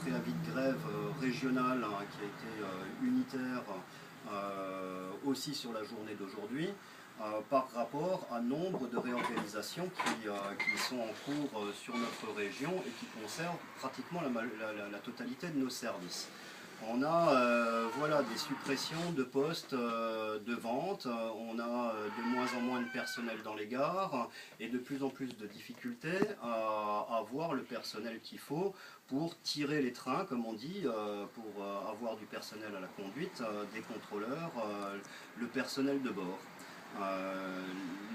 préavis de grève régional qui a été unitaire aussi sur la journée d'aujourd'hui, par rapport à nombre de réorganisations qui sont en cours sur notre région et qui concernent pratiquement la totalité de nos services. On a voilà, des suppressions de postes de vente, on a de moins en moins de personnel dans les gares et de plus en plus de difficultés à avoir le personnel qu'il faut pour tirer les trains, comme on dit, pour avoir du personnel à la conduite, des contrôleurs, le personnel de bord.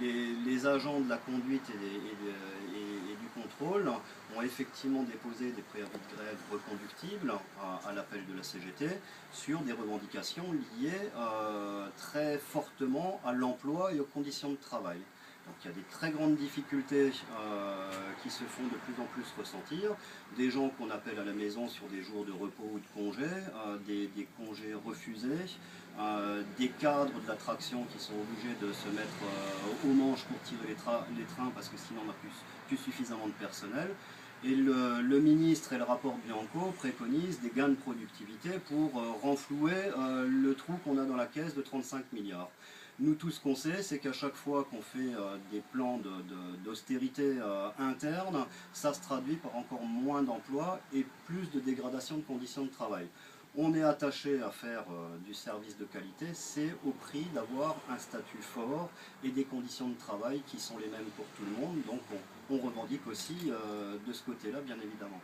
Les agents de la conduite et du contrôle ont effectivement déposé des préavis de grève reconductibles à l'appel de la CGT sur des revendications liées très fortement à l'emploi et aux conditions de travail. Donc il y a des très grandes difficultés qui se font de plus en plus ressentir, des gens qu'on appelle à la maison sur des jours de repos ou de congés, des congés refusés, des cadres de l'attraction qui sont obligés de se mettre aux manches pour tirer les trains parce que sinon on n'a plus suffisamment de personnel. Et le ministre et le rapport Bianco préconisent des gains de productivité pour renflouer le trou qu'on a dans la caisse de 35 milliards. Nous, tout ce qu'on sait, c'est qu'à chaque fois qu'on fait des plans d'austérité interne, ça se traduit par encore moins d'emplois et plus de dégradation de conditions de travail. On est attaché à faire du service de qualité, c'est au prix d'avoir un statut fort et des conditions de travail qui sont les mêmes pour tout le monde. Donc on revendique aussi de ce côté-là, bien évidemment.